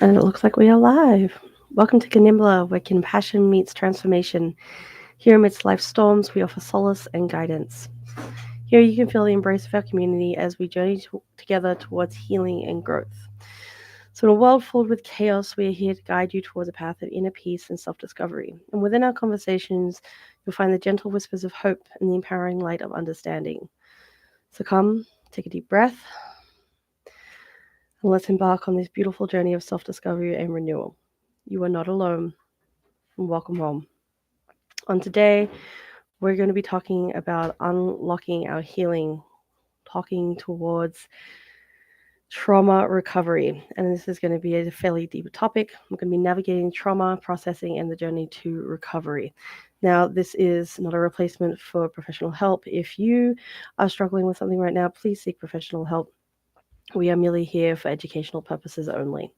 And it looks like we are live. Welcome to Kanimbla, where compassion meets transformation. Here amidst life's storms, we offer solace and guidance. Here you can feel the embrace of our community as we journey together towards healing and growth. So in a world filled with chaos, we are here to guide you towards a path of inner peace and self-discovery. And within our conversations, you'll find the gentle whispers of hope and the empowering light of understanding. So come, take a deep breath, and let's embark on this beautiful journey of self-discovery and renewal. You are not alone, and welcome home. On today, we're going to be talking about unlocking our healing, talking towards trauma recovery. And this is going to be a fairly deep topic. I'm going to be navigating trauma, processing, and the journey to recovery. Now, this is not a replacement for professional help. If you are struggling with something right now, please seek professional help. We are merely here for educational purposes only.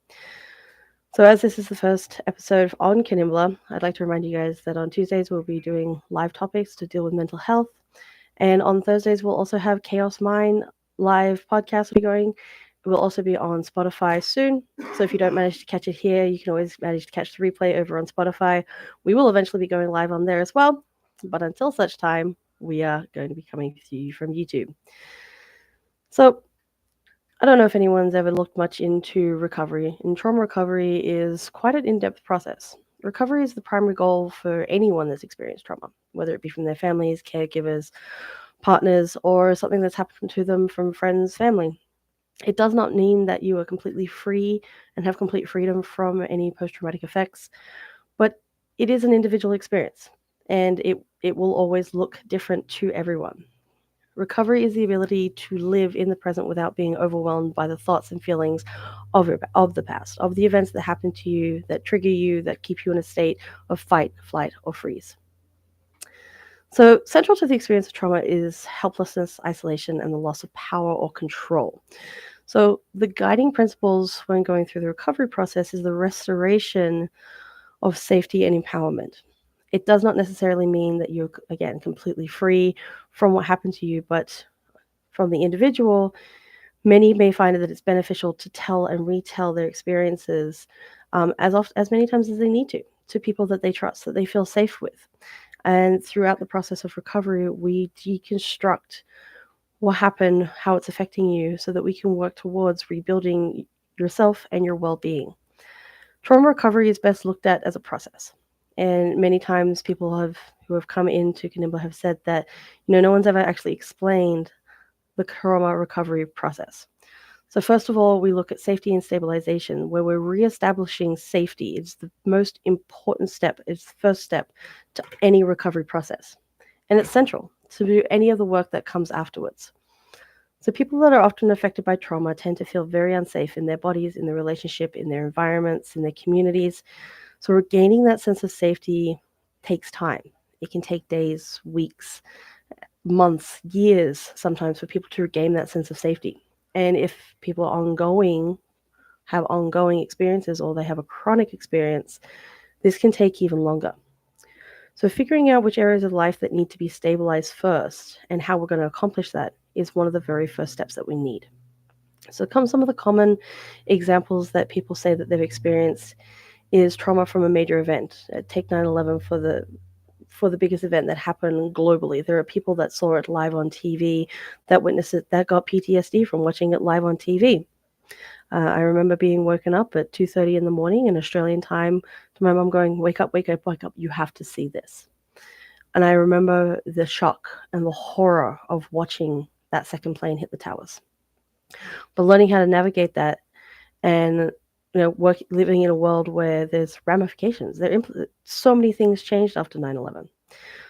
So as this is the first episode on Kanimbla, I'd like to remind you guys that on Tuesdays we'll be doing live topics to deal with mental health. And on Thursdays we'll also have Chaos Mind live podcast will be going. It will also be on Spotify soon. So if you don't manage to catch it here, you can always manage to catch the replay over on Spotify. We will eventually be going live on there as well. But until such time, we are going to be coming to you from YouTube. So I don't know if anyone's ever looked much into recovery, and trauma recovery is quite an in-depth process. Recovery is the primary goal for anyone that's experienced trauma, whether it be from their families, caregivers, partners, or something that's happened to them from friends, family. It does not mean that you are completely free and have complete freedom from any post-traumatic effects, but it is an individual experience, and it will always look different to everyone. Recovery is the ability to live in the present without being overwhelmed by the thoughts and feelings of the past, of the events that happen to you, that trigger you, that keep you in a state of fight, flight, or freeze. So, central to the experience of trauma is helplessness, isolation, and the loss of power or control. So, the guiding principles when going through the recovery process is the restoration of safety and empowerment. It does not necessarily mean that you're, again, completely free from what happened to you, but from the individual, many may find that it's beneficial to tell and retell their experiences as many times as they need to people that they trust, that they feel safe with. And throughout the process of recovery, we deconstruct what happened, how it's affecting you, so that we can work towards rebuilding yourself and your well-being. Trauma recovery is best looked at as a process. And many times people who have come into Kanimbla have said that, no one's ever actually explained the trauma recovery process. So first of all, we look at safety and stabilization, where we're reestablishing safety. It's the most important step. It's the first step to any recovery process. And it's central to do any of the work that comes afterwards. So people that are often affected by trauma tend to feel very unsafe in their bodies, in their relationship, in their environments, in their communities. So regaining that sense of safety takes time. It can take days, weeks, months, years sometimes for people to regain that sense of safety. And if people have ongoing experiences, or they have a chronic experience, this can take even longer. So figuring out which areas of life that need to be stabilized first and how we're going to accomplish that is one of the very first steps that we need. So some of the common examples that people say that they've experienced is trauma from a major event. Take 9/11 for the biggest event that happened globally. There are people that saw it live on TV, that witnessed it, that got PTSD from watching it live on TV. I remember being woken up at 2:30 in the morning in Australian time to my mom going, "Wake up, wake up, wake up, you have to see this." And I remember the shock and the horror of watching that second plane hit the towers. But learning how to navigate that and living in a world where there's ramifications. So many things changed after 9/11.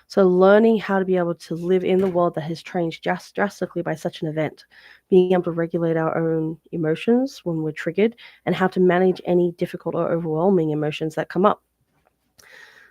So learning how to be able to live in the world that has changed just drastically by such an event, being able to regulate our own emotions when we're triggered, and how to manage any difficult or overwhelming emotions that come up.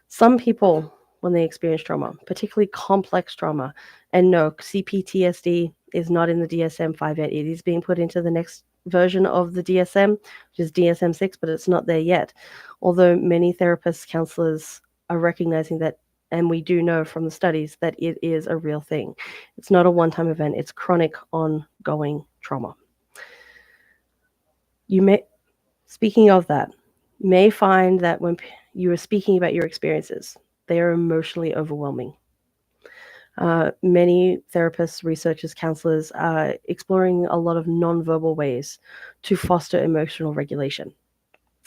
Some people, when they experience trauma, particularly complex trauma, and no, CPTSD is not in the DSM-5 yet. It is being put into the next version of the DSM, which is DSM-6, but it's not there yet. Although many therapists, counselors are recognizing that, and we do know from the studies that it is a real thing. It's not a one-time event. It's chronic, ongoing trauma. Speaking of that, You may find that when you are speaking about your experiences, they are emotionally overwhelming. Many therapists, researchers, counselors are exploring a lot of nonverbal ways to foster emotional regulation.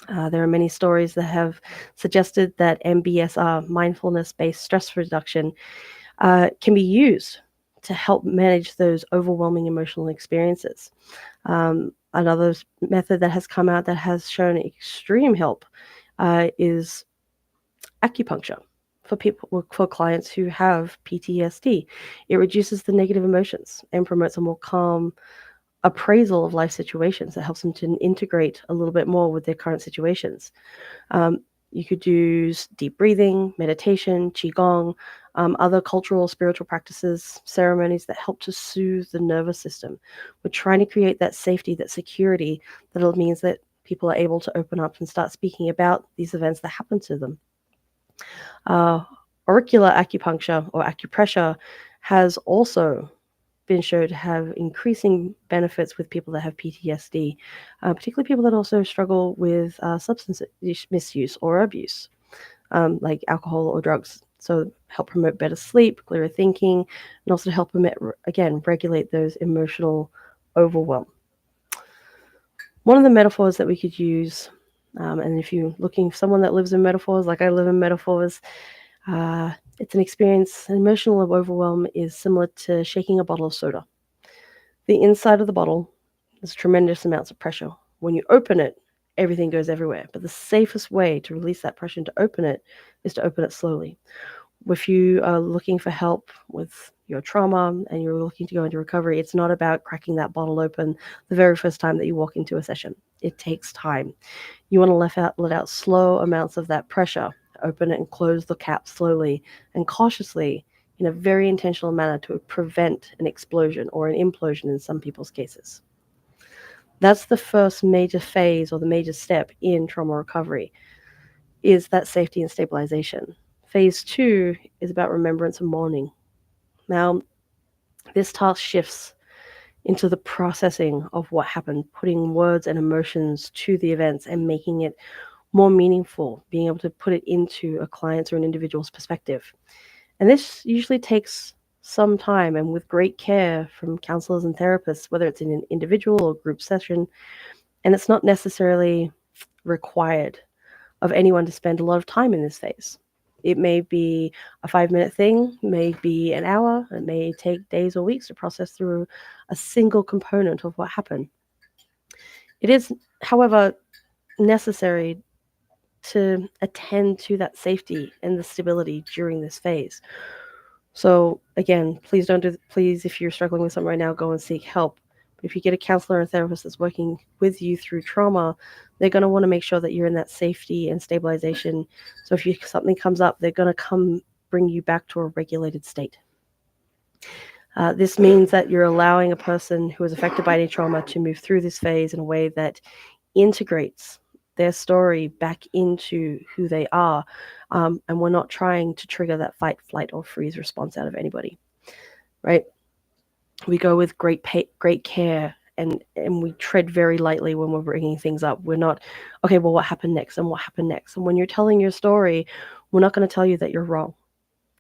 There are many stories that have suggested that MBSR, mindfulness based stress reduction, can be used to help manage those overwhelming emotional experiences. Another method that has come out that has shown extreme help is acupuncture for people, for clients who have PTSD. It reduces the negative emotions and promotes a more calm appraisal of life situations that helps them to integrate a little bit more with their current situations. Um, you could use deep breathing, meditation, qigong, other cultural, spiritual practices, ceremonies that help to soothe the nervous system. We're trying to create that safety, that security, that means that people are able to open up and start speaking about these events that happen to them. Uh, Auricular acupuncture or acupressure has also been shown to have increasing benefits with people that have PTSD, particularly people that also struggle with substance misuse or abuse, like alcohol or drugs. So help promote better sleep, clearer thinking, and also help them, again, regulate those emotional overwhelm. One of the metaphors that we could use, and if you're looking for someone that lives in metaphors, like I live in metaphors, it's an experience, an emotional overwhelm is similar to shaking a bottle of soda. The inside of the bottle, there's tremendous amounts of pressure. When you open it, everything goes everywhere. But the safest way to release that pressure and to open it is to open it slowly. If you are looking for help with your trauma and you're looking to go into recovery, it's not about cracking that bottle open the very first time that you walk into a session. It takes time. You want to let out slow amounts of that pressure, open it and close the cap slowly and cautiously in a very intentional manner to prevent an explosion or an implosion in some people's cases. That's the first major phase or the major step in trauma recovery, is that safety and stabilization. Phase 2 is about remembrance and mourning. Now, this task shifts into the processing of what happened, putting words and emotions to the events and making it more meaningful, being able to put it into a client's or an individual's perspective. And this usually takes some time and with great care from counselors and therapists, whether it's in an individual or group session. And it's not necessarily required of anyone to spend a lot of time in this phase. It may be a 5-minute thing, may be an hour, it may take days or weeks to process through a single component of what happened. It is, however, necessary to attend to that safety and the stability during this phase. So again, please, if you're struggling with something right now, go and seek help. But if you get a counselor and therapist that's working with you through trauma, they're going to want to make sure that you're in that safety and stabilization. So if something comes up, they're going to come bring you back to a regulated state. This means that you're allowing a person who is affected by any trauma to move through this phase in a way that integrates their story back into who they are. And we're not trying to trigger that fight, flight, or freeze response out of anybody, right? We go with great care, and we tread very lightly when we're bringing things up. We're not, okay, well, what happened next and what happened next? And when you're telling your story, we're not going to tell you that you're wrong,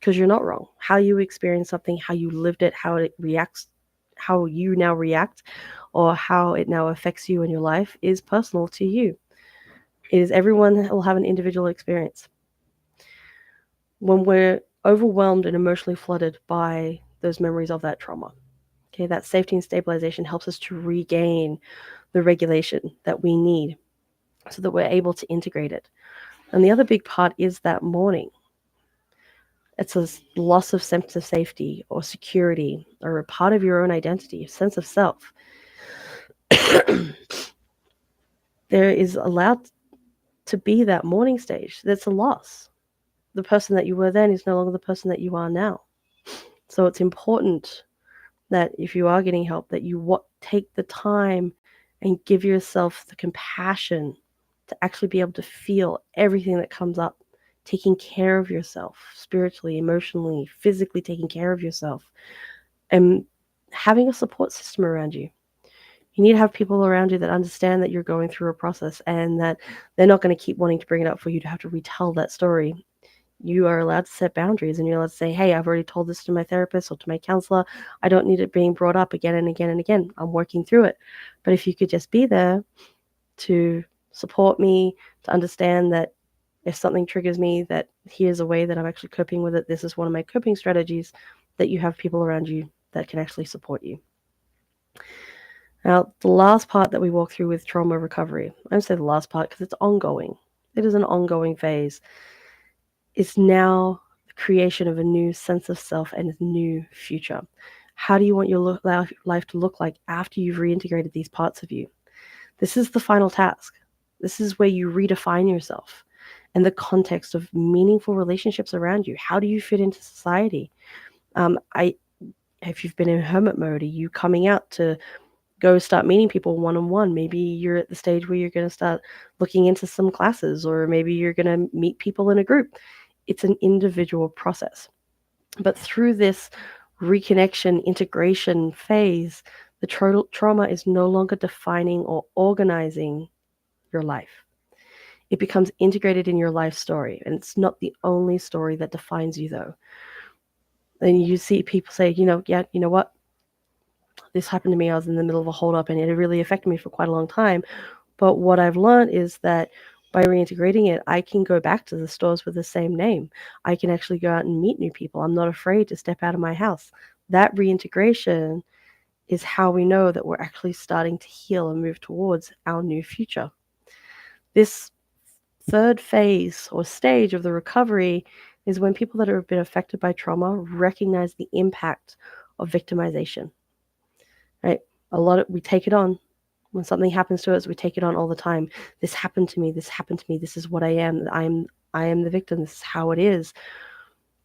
because you're not wrong. How you experience something, how you lived it, how it reacts, how you now react, or how it now affects you in your life is personal to you. Everyone will have an individual experience. When we're overwhelmed and emotionally flooded by those memories of that trauma, okay, that safety and stabilization helps us to regain the regulation that we need so that we're able to integrate it. And the other big part is that mourning. It's a loss of sense of safety or security or a part of your own identity, a sense of self. There is allowed to be that mourning stage. That's a loss. The person that you were then is no longer the person that you are now. So it's important that if you are getting help, that you take the time and give yourself the compassion to actually be able to feel everything that comes up, taking care of yourself spiritually, emotionally, physically, taking care of yourself, and having a support system around you. You need to have people around you that understand that you're going through a process and that they're not going to keep wanting to bring it up for you to have to retell that story. You are allowed to set boundaries and you're allowed to say, hey, I've already told this to my therapist or to my counselor. I don't need it being brought up again and again and again. I'm working through it. But if you could just be there to support me, to understand that if something triggers me, that here's a way that I'm actually coping with it. This is one of my coping strategies, that you have people around you that can actually support you. Now, the last part that we walk through with trauma recovery, I don't say the last part because it's ongoing. It is an ongoing phase. It's now the creation of a new sense of self and a new future. How do you want your life to look like after you've reintegrated these parts of you? This is the final task. This is where you redefine yourself and the context of meaningful relationships around you. How do you fit into society? I If you've been in hermit mode, are you coming out to go start meeting people one on one? Maybe you're at the stage where you're going to start looking into some classes, or maybe you're going to meet people in a group. It's an individual process. But through this reconnection, integration phase, the trauma is no longer defining or organizing your life. It becomes integrated in your life story. And it's not the only story that defines you, though. And you see people say, yeah, you know what? This happened to me. I was in the middle of a holdup and it really affected me for quite a long time. But what I've learned is that by reintegrating it, I can go back to the stores with the same name. I can actually go out and meet new people. I'm not afraid to step out of my house. That reintegration is how we know that we're actually starting to heal and move towards our new future. This third phase or stage of the recovery is when people that have been affected by trauma recognize the impact of victimization. Right? We take it on. When something happens to us, we take it on all the time. This happened to me. This happened to me. This is what I am. I am the victim. This is how it is.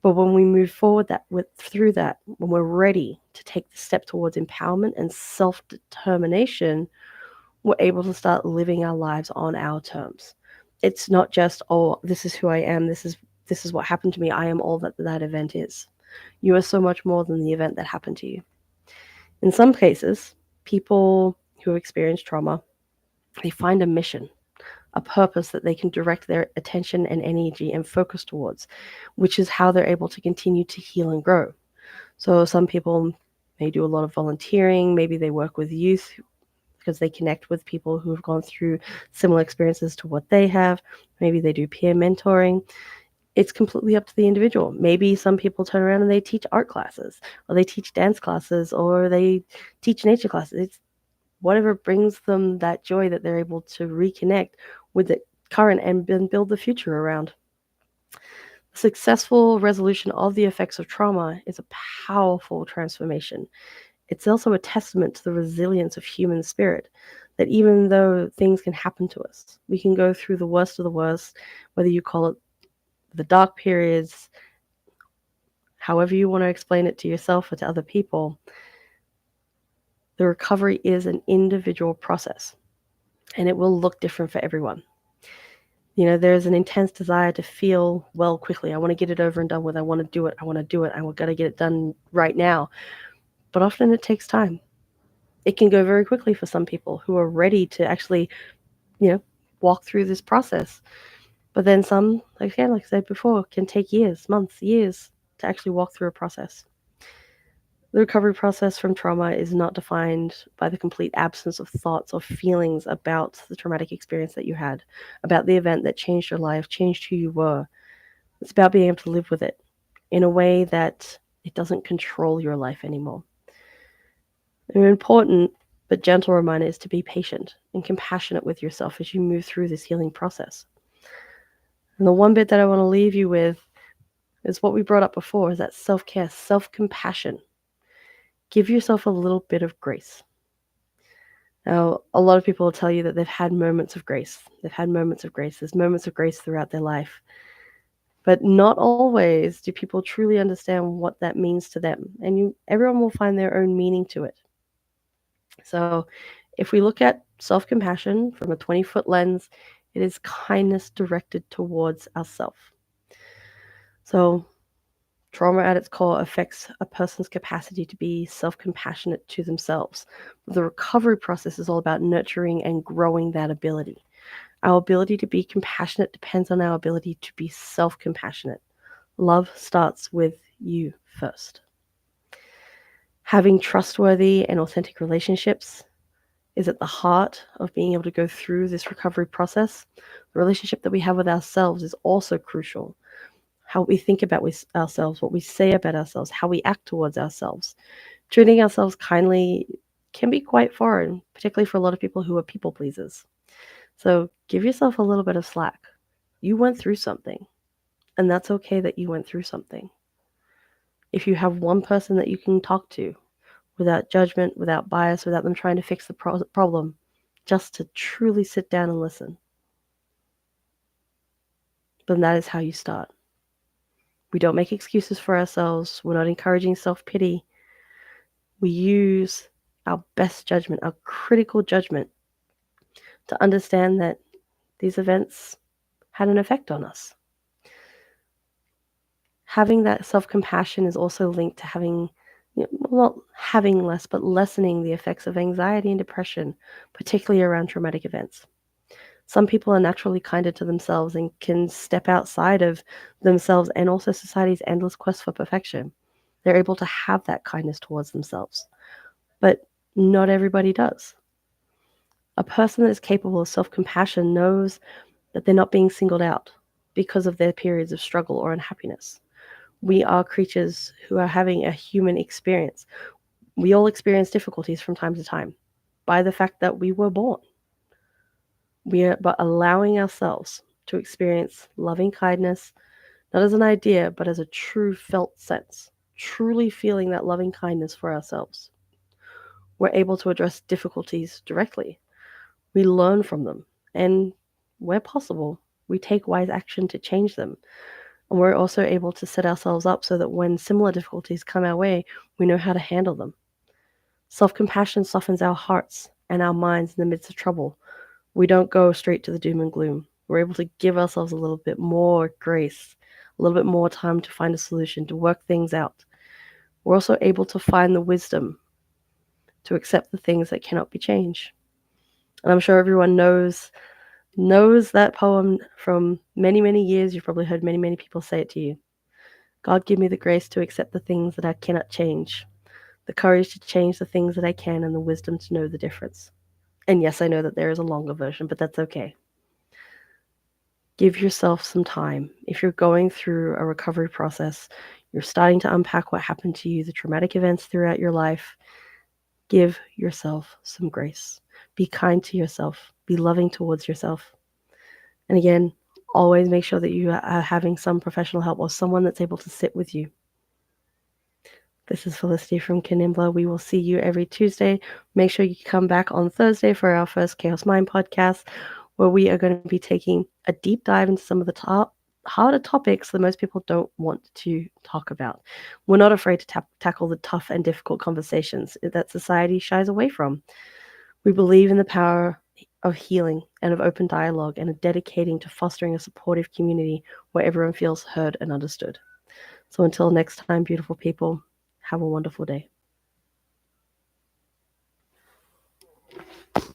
But when we move forward through that, when we're ready to take the step towards empowerment and self-determination, we're able to start living our lives on our terms. It's not just, oh, this is who I am. This is what happened to me. I am all that event is. You are so much more than the event that happened to you. In some cases, people who experience trauma, they find a mission, a purpose that they can direct their attention and energy and focus towards, which is how they're able to continue to heal and grow. So some people may do a lot of volunteering. Maybe they work with youth because they connect with people who have gone through similar experiences to what they have. Maybe they do peer mentoring. It's completely up to the individual. Maybe some people turn around and they teach art classes, or they teach dance classes, or they teach nature classes. It's whatever brings them that joy that they're able to reconnect with the current and build the future around. Successful resolution of the effects of trauma is a powerful transformation. It's also a testament to the resilience of human spirit, that even though things can happen to us, we can go through the worst of the worst, whether you call it the dark periods, however you want to explain it to yourself or to other people. The recovery is an individual process, and it will look different for everyone. There's an intense desire to feel well quickly. I want to get it over and done with. I want to do it. I want to do it. I got to get it done right now. But often it takes time. It can go very quickly for some people who are ready to actually, walk through this process. But then some, like I said before, can take years, months, years to actually walk through a process. The recovery process from trauma is not defined by the complete absence of thoughts or feelings about the traumatic experience that you had, about the event that changed your life, changed who you were. It's about being able to live with it in a way that it doesn't control your life anymore. An important but gentle reminder is to be patient and compassionate with yourself as you move through this healing process. And the one bit that I want to leave you with is what we brought up before, is that self-care, self-compassion. Give yourself a little bit of grace. Now, a lot of people will tell you that they've had moments of grace. They've had moments of grace. There's moments of grace throughout their life. But not always do people truly understand what that means to them. And everyone will find their own meaning to it. So if we look at self-compassion from a 20-foot lens, it is kindness directed towards ourselves. So Trauma at its core affects a person's capacity to be self compassionate to themselves. The recovery process is all about nurturing and growing that ability. Our ability to be compassionate depends on our ability to be self compassionate. Love starts with you first. Having trustworthy and authentic relationships is at the heart of being able to go through this recovery process. The relationship that we have with ourselves is also crucial. How we think about ourselves, what we say about ourselves, how we act towards ourselves. Treating ourselves kindly can be quite foreign, particularly for a lot of people who are people pleasers. So give yourself a little bit of slack. You went through something, and that's okay that you went through something. If you have one person that you can talk to without judgment, without bias, without them trying to fix the problem, just to truly sit down and listen, then that is how you start. We don't make excuses for ourselves. We're not encouraging self-pity. We use our best judgment, our critical judgment, to understand that these events had an effect on us. Having that self-compassion is also linked to having, not having less, but lessening the effects of anxiety and depression, particularly around traumatic events. Some people are naturally kinder to themselves and can step outside of themselves and also society's endless quest for perfection. They're able to have that kindness towards themselves. But not everybody does. A person that is capable of self-compassion knows that they're not being singled out because of their periods of struggle or unhappiness. We are creatures who are having a human experience. We all experience difficulties from time to time by the fact that we were born. We are but allowing ourselves to experience loving kindness, not as an idea, but as a true felt sense, truly feeling that loving kindness for ourselves. We're able to address difficulties directly. We learn from them, and where possible, we take wise action to change them. And we're also able to set ourselves up so that when similar difficulties come our way, we know how to handle them. Self-compassion softens our hearts and our minds in the midst of trouble. We don't go straight to the doom and gloom. We're able to give ourselves a little bit more grace, a little bit more time to find a solution, to work things out. We're also able to find the wisdom to accept the things that cannot be changed. And I'm sure everyone knows that poem from many, many years. You've probably heard many, many people say it to you. God, give me the grace to accept the things that I cannot change, the courage to change the things that I can, and the wisdom to know the difference. And yes, I know that there is a longer version, but that's okay. Give yourself some time. If you're going through a recovery process, you're starting to unpack what happened to you, the traumatic events throughout your life, give yourself some grace. Be kind to yourself. Be loving towards yourself. And again, always make sure that you are having some professional help or someone that's able to sit with you. This is Felicity from Kanimbla. We will see you every Tuesday. Make sure you come back on Thursday for our first Chaos Mind podcast, where we are going to be taking a deep dive into some of the harder topics that most people don't want to talk about. We're not afraid to tackle the tough and difficult conversations that society shies away from. We believe in the power of healing and of open dialogue and of dedicating to fostering a supportive community where everyone feels heard and understood. So until next time, beautiful people, have a wonderful day.